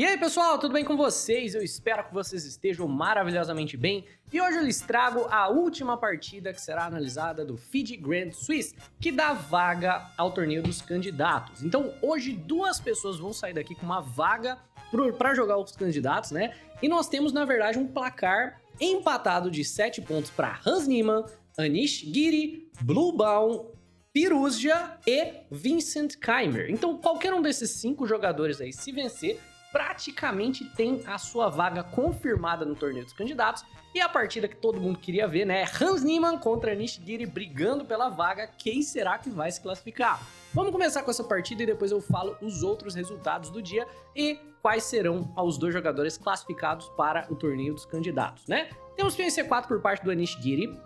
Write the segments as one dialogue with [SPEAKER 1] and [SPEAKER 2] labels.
[SPEAKER 1] E aí pessoal, tudo bem com vocês? Eu espero que vocês estejam maravilhosamente bem. E hoje eu lhes trago a última partida que será analisada do FIDE Grand Swiss, que dá vaga ao torneio dos candidatos. Então hoje duas pessoas vão sair daqui com uma vaga para jogar os candidatos, né? E nós temos na verdade um placar empatado de 7 pontos para Hans Niemann, Anish Giri, Blue Baum, Piruzja e Vincent Keimer. Então qualquer um desses 5 jogadores aí, se vencer, praticamente tem a sua vaga confirmada no torneio dos candidatos. E a partida que todo mundo queria ver, né? Hans Niemann contra Anish Giri brigando pela vaga. Quem será que vai se classificar? Vamos começar com essa partida e depois eu falo os outros resultados do dia e quais serão os dois jogadores classificados para o torneio dos candidatos, né? Temos peão em C4 por parte do Anish Giri,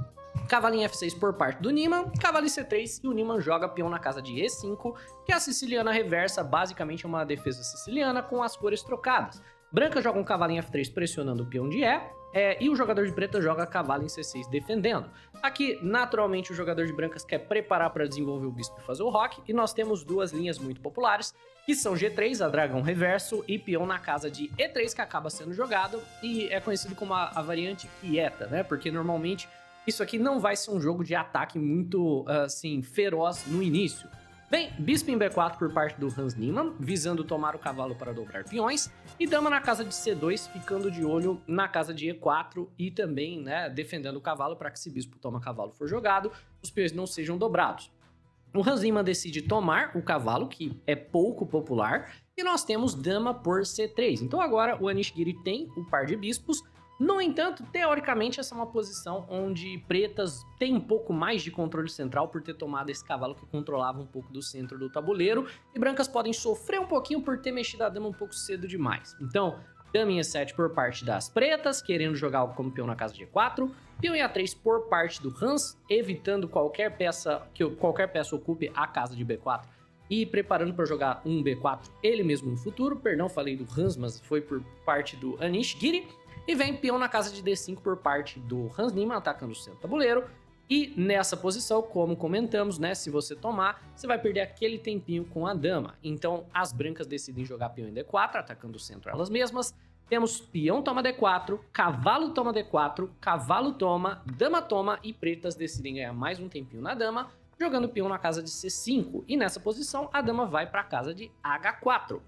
[SPEAKER 1] cavalo em F6 por parte do Niemann, cavalo em C3 e o Niemann joga peão na casa de E5, que é a siciliana reversa, basicamente é uma defesa siciliana com as cores trocadas. Branca joga um cavalo em F3 pressionando o peão de E, e o jogador de preta joga cavalo em C6 defendendo. Aqui, naturalmente, o jogador de brancas quer preparar para desenvolver o bispo e fazer o roque, e nós temos duas linhas muito populares, que são G3, a dragão reverso, e peão na casa de E3, que acaba sendo jogado, e é conhecido como a variante quieta, né? Porque normalmente isso aqui não vai ser um jogo de ataque muito, assim, feroz no início. Bem, bispo em B4 por parte do Hans Niemann, visando tomar o cavalo para dobrar peões, e dama na casa de C2, ficando de olho na casa de E4 e também, né, defendendo o cavalo para que se bispo toma cavalo for jogado, os peões não sejam dobrados. O Hans Niemann decide tomar o cavalo, que é pouco popular, e nós temos dama por C3. Então agora o Anish Giri tem o par de bispos. No entanto, teoricamente, essa é uma posição onde pretas têm um pouco mais de controle central por ter tomado esse cavalo que controlava um pouco do centro do tabuleiro, e brancas podem sofrer um pouquinho por ter mexido a dama um pouco cedo demais. Então, dama em E7 por parte das pretas, querendo jogar algo como peão na casa de E4, peão em A3 por parte do Hans, evitando qualquer peça ocupe a casa de B4 e preparando para jogar um B4 ele mesmo no futuro. Perdão, falei do Hans, mas foi por parte do Anish Giri. E vem peão na casa de D5 por parte do Hans Niemann, atacando o centro do tabuleiro. E nessa posição, como comentamos, né, se você tomar, você vai perder aquele tempinho com a dama. Então as brancas decidem jogar peão em D4, atacando o centro elas mesmas. Temos peão toma D4, cavalo toma D4, cavalo toma, dama toma, e pretas decidem ganhar mais um tempinho na dama, jogando peão na casa de C5. E nessa posição, a dama vai para a casa de H4.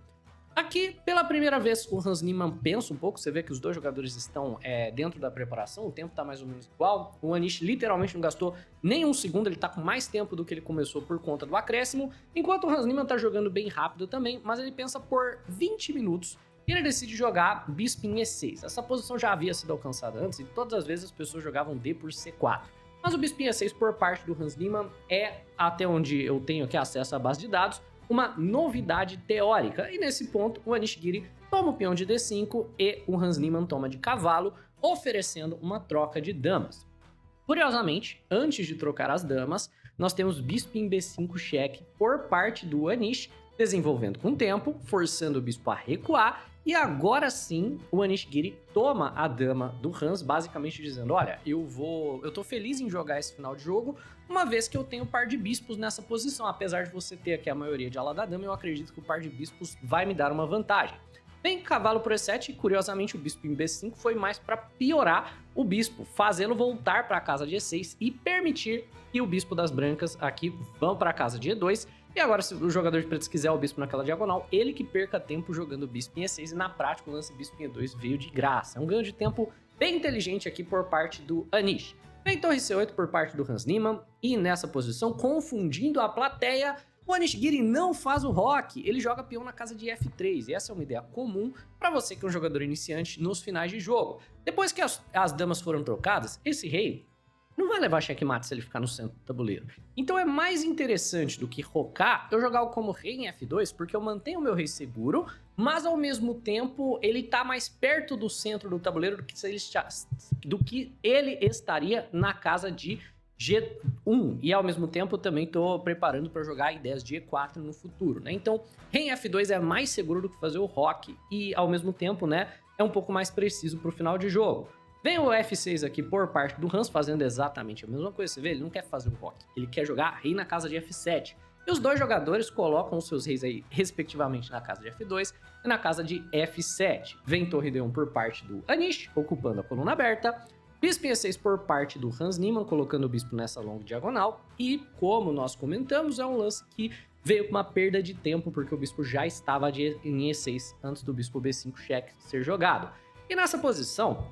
[SPEAKER 1] Aqui, pela primeira vez, o Hans Niemann pensa um pouco, você vê que os dois jogadores estão dentro da preparação, o tempo tá mais ou menos igual, o Anish literalmente não gastou nem um segundo, ele tá com mais tempo do que ele começou por conta do acréscimo, enquanto o Hans Niemann tá jogando bem rápido também, mas ele pensa por 20 minutos e ele decide jogar bispo em E6. Essa posição já havia sido alcançada antes e todas as vezes as pessoas jogavam D por C4. Mas o bispo em E6 por parte do Hans Niemann é, até onde eu tenho aqui acesso à base de dados, uma novidade teórica, e nesse ponto o Anish Giri toma o peão de D5 e o Hans Niemann toma de cavalo, oferecendo uma troca de damas. Curiosamente, antes de trocar as damas, nós temos bispo em B5 cheque por parte do Anish, desenvolvendo com o tempo, forçando o bispo a recuar, e agora sim o Anish Giri toma a dama do Hans, basicamente dizendo, olha, eu tô feliz em jogar esse final de jogo, uma vez que eu tenho par de bispos nessa posição. Apesar de você ter aqui a maioria de ala da dama, eu acredito que o par de bispos vai me dar uma vantagem. Vem cavalo por E7, e curiosamente o bispo em B5 foi mais para piorar o bispo, fazê-lo voltar para a casa de E6 e permitir que o bispo das brancas aqui vão para a casa de E2. E agora, se o jogador de pretos quiser o bispo naquela diagonal, ele que perca tempo jogando o bispo em E6, e na prática o lance bispo em E2 veio de graça. É um ganho de tempo bem inteligente aqui por parte do Anish. Vem torre C8 por parte do Hans Niemann, e nessa posição, confundindo a plateia, o Anish Giri não faz o roque, ele joga peão na casa de F3, e essa é uma ideia comum para você que é um jogador iniciante nos finais de jogo. Depois que as damas foram trocadas, esse rei não vai levar checkmate se ele ficar no centro do tabuleiro. Então é mais interessante do que rocar eu jogar como rei em F2, porque eu mantenho o meu rei seguro, mas ao mesmo tempo ele tá mais perto do centro do tabuleiro do que ele estaria na casa de G1, e ao mesmo tempo eu também tô preparando para jogar ideias de E4 no futuro, né? Então, rei em F2 é mais seguro do que fazer o roque, e ao mesmo tempo, né, é um pouco mais preciso pro final de jogo. Vem o F6 aqui por parte do Hans, fazendo exatamente a mesma coisa, você vê, ele não quer fazer o roque, ele quer jogar rei na casa de F7. E os dois jogadores colocam os seus reis aí, respectivamente, na casa de F2 e na casa de F7. Vem torre D1 por parte do Anish, ocupando a coluna aberta. Bispo em E6 por parte do Hans Niemann, colocando o bispo nessa longa diagonal. E, como nós comentamos, é um lance que veio com uma perda de tempo, porque o bispo já estava em E6 antes do bispo B5 cheque ser jogado. E nessa posição,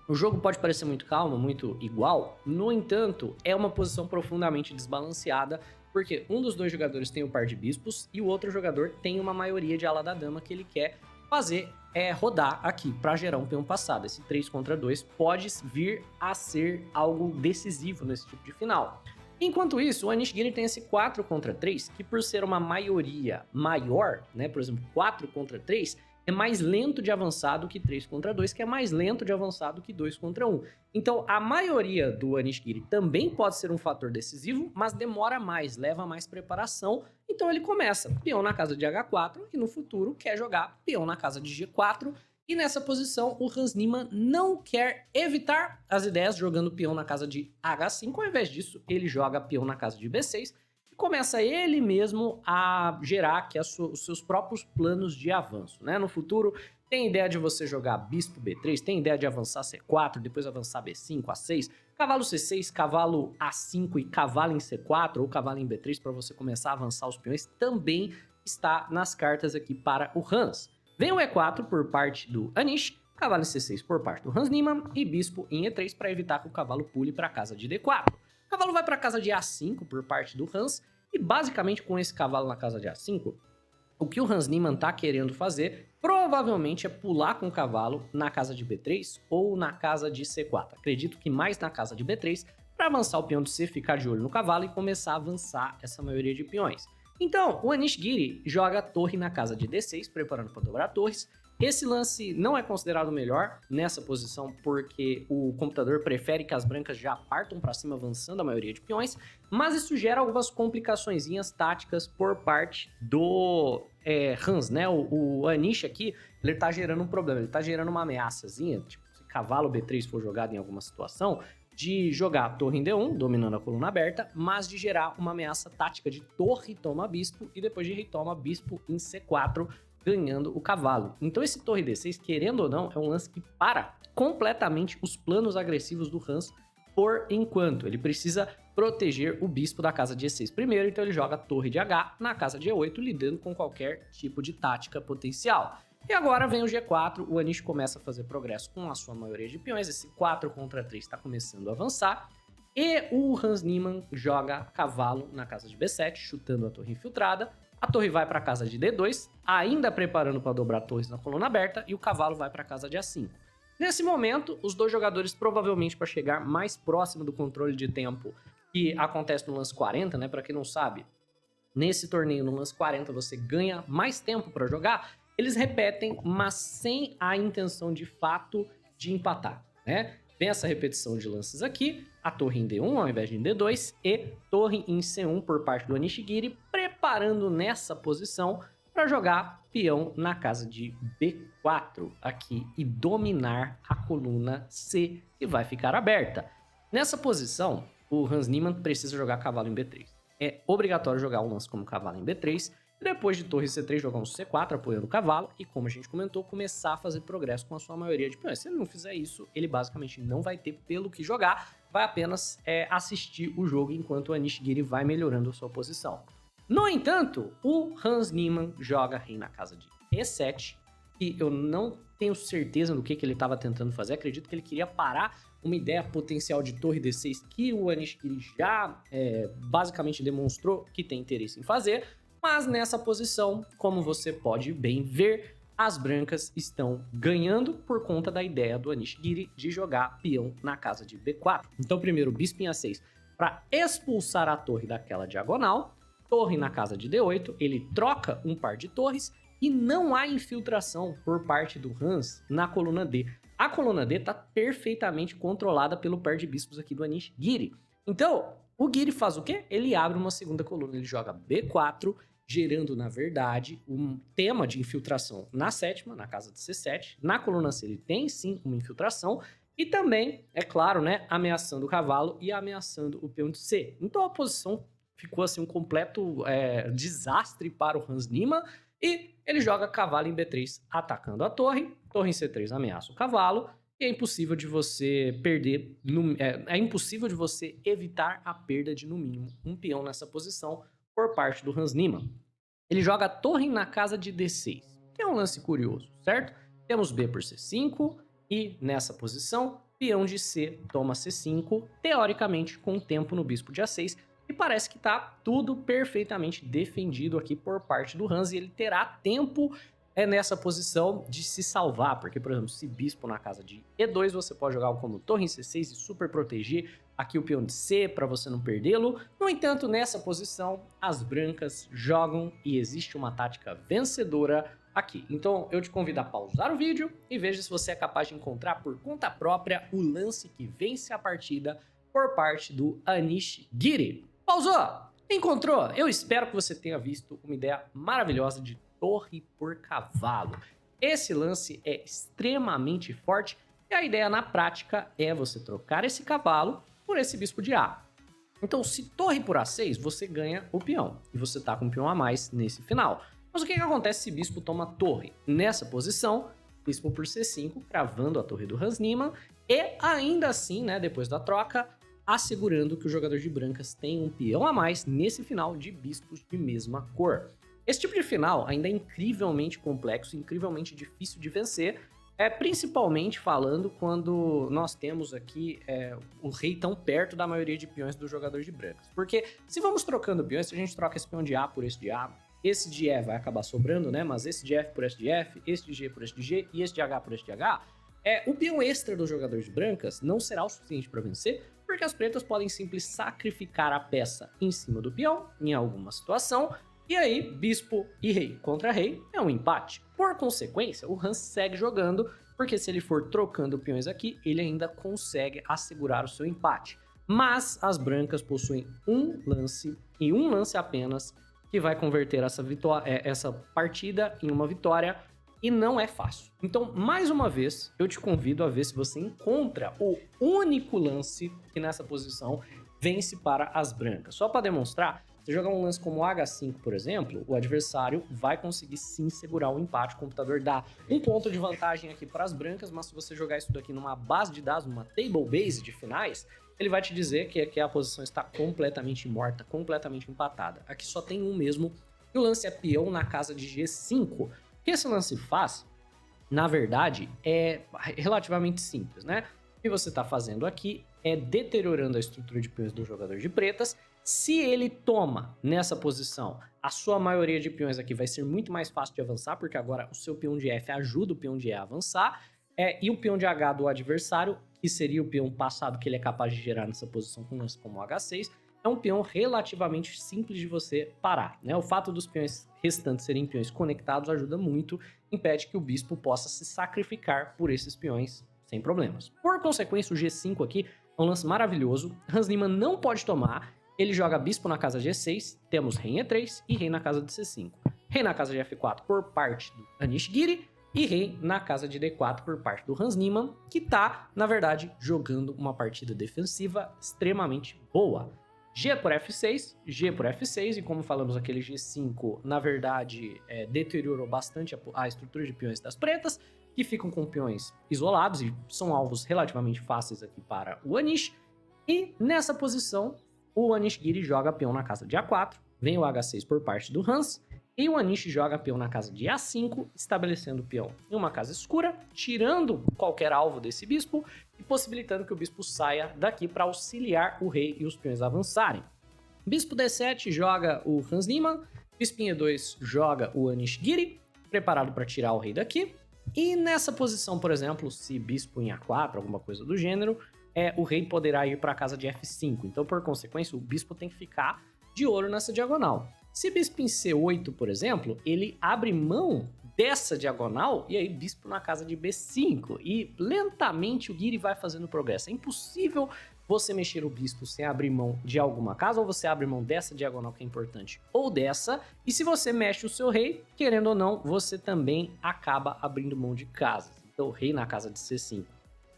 [SPEAKER 1] o jogo pode parecer muito calmo, muito igual. No entanto, é uma posição profundamente desbalanceada, porque um dos dois jogadores tem o par de bispos e o outro jogador tem uma maioria de ala da dama que ele quer fazer rodar aqui para gerar um peão passado. Esse 3 contra 2 pode vir a ser algo decisivo nesse tipo de final. Enquanto isso, o Anish Giri tem esse 4 contra 3, que por ser uma maioria maior, né, por exemplo, 4 contra 3, é mais lento de avançar do que 3 contra 2, que é mais lento de avançar do que 2 contra 1. Então, a maioria do Anish Giri também pode ser um fator decisivo, mas demora mais, leva mais preparação. Então, ele começa peão na casa de H4 e no futuro quer jogar peão na casa de G4. E nessa posição, o Hans Niemann não quer evitar as ideias jogando peão na casa de H5. Ao invés disso, ele joga peão na casa de B6 e começa ele mesmo a gerar aqui os seus próprios planos de avanço, né? No futuro, tem ideia de você jogar bispo B3, tem ideia de avançar C4, depois avançar B5, A6, cavalo C6, cavalo A5 e cavalo em C4 ou cavalo em B3 para você começar a avançar os peões, também está nas cartas aqui para o Hans. Vem o E4 por parte do Anish, cavalo em C6 por parte do Hans Niemann e bispo em E3 para evitar que o cavalo pule para a casa de D4. O cavalo vai para a casa de A5 por parte do Hans e basicamente com esse cavalo na casa de A5, o que o Hans Niemann está querendo fazer provavelmente é pular com o cavalo na casa de B3 ou na casa de C4. Acredito que mais na casa de B3 para avançar o peão de C, ficar de olho no cavalo e começar a avançar essa maioria de peões. Então, o Anish Giri joga a torre na casa de D6, preparando para dobrar torres. Esse lance não é considerado o melhor nessa posição, porque o computador prefere que as brancas já partam para cima, avançando a maioria de peões, mas isso gera algumas complicaçõezinhas táticas por parte do Hans, né? O Anish aqui, ele tá gerando um problema, ele tá gerando uma ameaçazinha, tipo, se cavalo B3 for jogado em alguma situação, de jogar a torre em D1, dominando a coluna aberta, mas de gerar uma ameaça tática de torre toma bispo e depois de rei toma bispo em C4, ganhando o cavalo. Então esse torre D6, querendo ou não, é um lance que para completamente os planos agressivos do Hans por enquanto. Ele precisa proteger o bispo da casa de E6 primeiro, então ele joga a torre de H na casa de E8, lidando com qualquer tipo de tática potencial. E agora vem o G4, o Anish começa a fazer progresso com a sua maioria de peões, esse 4 contra 3 está começando a avançar, e o Hans Niemann joga cavalo na casa de B7, chutando a torre infiltrada, a torre vai para a casa de D2, ainda preparando para dobrar torres na coluna aberta, e o cavalo vai para a casa de A5. Nesse momento, os dois jogadores provavelmente para chegar mais próximo do controle de tempo que acontece no lance 40, né, para quem não sabe, nesse torneio no lance 40 você ganha mais tempo para jogar, eles repetem, mas sem a intenção de fato de empatar, né? Vem essa repetição de lances aqui, a torre em D1 ao invés de em D2 e torre em C1 por parte do Anish Giri, preparando nessa posição para jogar peão na casa de B4 aqui e dominar a coluna C, que vai ficar aberta. Nessa posição, o Hans Niemann precisa jogar cavalo em B3. É obrigatório jogar um lance como cavalo em B3, e depois de torre C3 jogar um C4 apoiando o cavalo e, como a gente comentou, começar a fazer progresso com a sua maioria de peões. Se ele não fizer isso, ele basicamente não vai ter pelo que jogar, vai apenas assistir o jogo enquanto o Anish Giri vai melhorando a sua posição. No entanto, o Hans Niemann joga rei na casa de E7, e eu não tenho certeza do que ele estava tentando fazer, acredito que ele queria parar uma ideia potencial de torre D6 que o Anish Giri já basicamente demonstrou que tem interesse em fazer, mas nessa posição, como você pode bem ver, as brancas estão ganhando por conta da ideia do Anish Giri de jogar peão na casa de B4. Então primeiro bispo em A6 para expulsar a torre daquela diagonal, torre na casa de D8, ele troca um par de torres e não há infiltração por parte do Hans na coluna D. A coluna D está perfeitamente controlada pelo par de bispos aqui do Anish Giri. Então, o Giri faz o quê? Ele abre uma segunda coluna, ele joga B4, gerando, na verdade, um tema de infiltração na sétima, na casa de C7. Na coluna C ele tem, sim, uma infiltração. E também, é claro, né, ameaçando o cavalo e ameaçando o peão de C. Então a posição ficou assim um completo desastre para o Hans Niemann. E ele joga cavalo em B3 atacando a torre. Torre em C3 ameaça o cavalo. E é impossível de você perder, é impossível de você evitar a perda de no mínimo um peão nessa posição por parte do Hans Niemann. Ele joga a torre na casa de D6, que é um lance curioso, certo? Temos B por C5 e nessa posição, peão de C toma C5, teoricamente com tempo no bispo de A6, e parece que tá tudo perfeitamente defendido aqui por parte do Hans, e ele terá tempo nessa posição de se salvar, porque, por exemplo, se bispo na casa de E2, você pode jogar como torre em C6 e super proteger aqui o peão de C para você não perdê-lo. No entanto, nessa posição, as brancas jogam e existe uma tática vencedora aqui. Então, eu te convido a pausar o vídeo e veja se você é capaz de encontrar por conta própria o lance que vence a partida por parte do Anish Giri. Pausou? Encontrou? Eu espero que você tenha visto uma ideia maravilhosa de torre por cavalo. Esse lance é extremamente forte e a ideia na prática é você trocar esse cavalo por esse bispo de A. Então, se torre por A6, você ganha o peão e você tá com um peão a mais nesse final. Mas o que acontece se bispo toma torre? Nessa posição, bispo por C5, cravando a torre do Hans Niemann e ainda assim, né, depois da troca, assegurando que o jogador de brancas tem um peão a mais nesse final de bispos de mesma cor. Esse tipo de final ainda é incrivelmente complexo, incrivelmente difícil de vencer, principalmente falando quando nós temos aqui o rei tão perto da maioria de peões do jogador de brancas. Porque se vamos trocando peões, se a gente troca esse peão de A por esse de A, esse de E vai acabar sobrando, né? Mas esse de F por esse de F, esse de G por esse de G e esse de H por esse de H, o peão extra do jogador de brancas não será o suficiente para vencer, porque as pretas podem simplesmente sacrificar a peça em cima do peão, em alguma situação. E aí, bispo e rei contra rei é um empate. Por consequência, o Hans segue jogando, porque se ele for trocando peões aqui, ele ainda consegue assegurar o seu empate. Mas as brancas possuem um lance, e um lance apenas, que vai converter essa partida em uma vitória, e não é fácil. Então, mais uma vez, eu te convido a ver se você encontra o único lance que nessa posição vence para as brancas. Só para demonstrar, se jogar um lance como H5, por exemplo, o adversário vai conseguir sim segurar o empate. O computador dá um ponto de vantagem aqui para as brancas, mas se você jogar isso daqui numa base de dados, numa table base de finais, ele vai te dizer que a posição está completamente morta, completamente empatada. Aqui só tem um mesmo, e o lance é peão na casa de G5. O que esse lance faz, na verdade, é relativamente simples, né? O que você está fazendo aqui é deteriorando a estrutura de peões do jogador de pretas. Se ele toma nessa posição, a sua maioria de peões aqui vai ser muito mais fácil de avançar, porque agora o seu peão de F ajuda o peão de E a avançar, e o peão de H do adversário, que seria o peão passado que ele é capaz de gerar nessa posição com lance como H6, é um peão relativamente simples de você parar, né? O fato dos peões restantes serem peões conectados ajuda muito, impede que o bispo possa se sacrificar por esses peões sem problemas. Por consequência, o G5 aqui é um lance maravilhoso, Hans Niemann não pode tomar. Ele joga bispo na casa de G6, temos rei em E3 e rei na casa de C5. Rei na casa de F4 por parte do Anish Giri e rei na casa de D4 por parte do Hans Niemann, que tá, na verdade, jogando uma partida defensiva extremamente boa. G por F6, G por F6, e como falamos, aquele G5, na verdade, deteriorou bastante a estrutura de peões das pretas, que ficam com peões isolados e são alvos relativamente fáceis aqui para o Anish. E nessa posição, o Anish Giri joga peão na casa de A4, vem o H6 por parte do Hans, e o Anish joga peão na casa de A5, estabelecendo o peão em uma casa escura, tirando qualquer alvo desse bispo e possibilitando que o bispo saia daqui para auxiliar o rei e os peões a avançarem. Bispo D7 joga o Hans Niemann, bispo E2 joga o Anish Giri, preparado para tirar o rei daqui. E nessa posição, por exemplo, se bispo em A4, alguma coisa do gênero, o rei poderá ir para a casa de F5. Então, por consequência, o bispo tem que ficar de olho nessa diagonal. Se bispo em C8, por exemplo, ele abre mão dessa diagonal e aí bispo na casa de B5. E lentamente o Giri vai fazendo progresso. É impossível você mexer o bispo sem abrir mão de alguma casa, ou você abre mão dessa diagonal que é importante, ou dessa. E se você mexe o seu rei, querendo ou não, você também acaba abrindo mão de casas. Então, o rei na casa de C5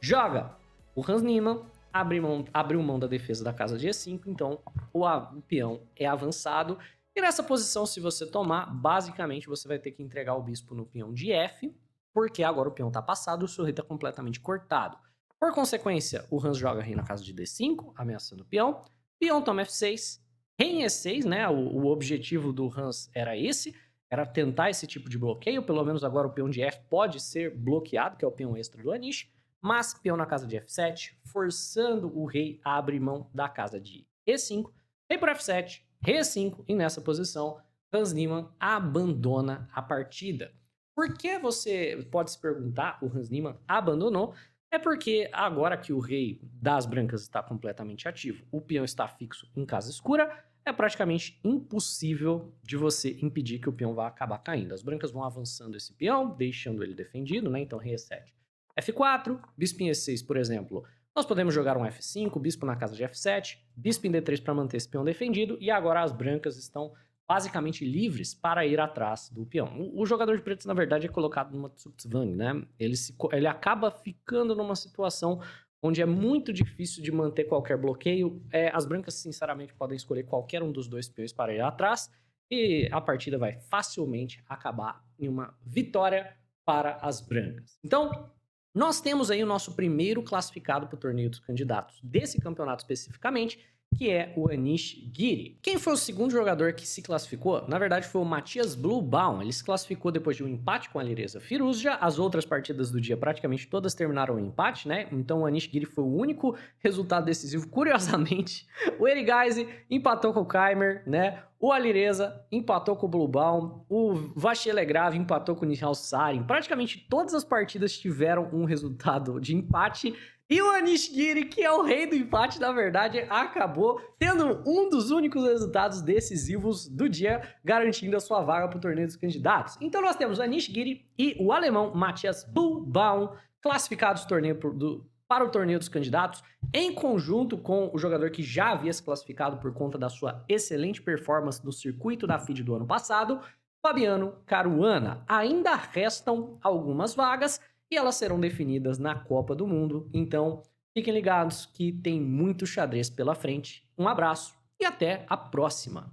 [SPEAKER 1] joga o Hans Niemann, abriu mão da defesa da casa de E5, então o peão é avançado. E nessa posição, se você tomar, basicamente você vai ter que entregar o bispo no peão de F, porque agora o peão tá passado e o seu rei tá completamente cortado. Por consequência, o Hans joga rei na casa de D5, ameaçando o peão toma F6, rei em E6, né? O objetivo do Hans era esse, era tentar esse tipo de bloqueio, pelo menos agora o peão de F pode ser bloqueado, que é o peão extra do Anish, mas peão na casa de F7, forçando o rei a abrir mão da casa de E5, rei por F7, rei E5, e nessa posição, Hans Niemann abandona a partida. Por que você pode se perguntar, o Hans Niemann abandonou? É porque agora que o rei das brancas está completamente ativo, o peão está fixo em casa escura, é praticamente impossível de você impedir que o peão vá acabar caindo. As brancas vão avançando esse peão, deixando ele defendido, né? Então rei E7, F4, bispo em E6, por exemplo. Nós podemos jogar um F5, bispo na casa de F7, bispo em D3 para manter esse peão defendido, e agora as brancas estão basicamente livres para ir atrás do peão. O jogador de pretos, na verdade, é colocado numa Zugzwang, né? Ele acaba ficando numa situação onde é muito difícil de manter qualquer bloqueio. As brancas, sinceramente, podem escolher qualquer um dos dois peões para ir atrás, e a partida vai facilmente acabar em uma vitória para as brancas. Então, nós temos aí o nosso primeiro classificado para o torneio dos candidatos desse campeonato especificamente, que é o Anish Giri. Quem foi o segundo jogador que se classificou? Na verdade, foi o Matthias Bluebaum. Ele se classificou depois de um empate com a Alireza Firouzja. As outras partidas do dia praticamente todas terminaram em empate, né? Então o Anish Giri foi o único resultado decisivo. Curiosamente, o Erigaisi empatou com o Keimer, né? O Alireza empatou com o Bluebaum, o Vachelegrave empatou com o Nihal Sarin. Praticamente todas as partidas tiveram um resultado de empate. E o Anish Giri, que é o rei do empate, na verdade, acabou tendo um dos únicos resultados decisivos do dia, garantindo a sua vaga para o torneio dos candidatos. Então nós temos o Anish Giri e o alemão Matthias Bluebaum classificados para o torneio dos candidatos, em conjunto com o jogador que já havia se classificado por conta da sua excelente performance no circuito da FIDE do ano passado, Fabiano Caruana. Ainda restam algumas vagas e elas serão definidas na Copa do Mundo, então fiquem ligados que tem muito xadrez pela frente. Um abraço e até a próxima!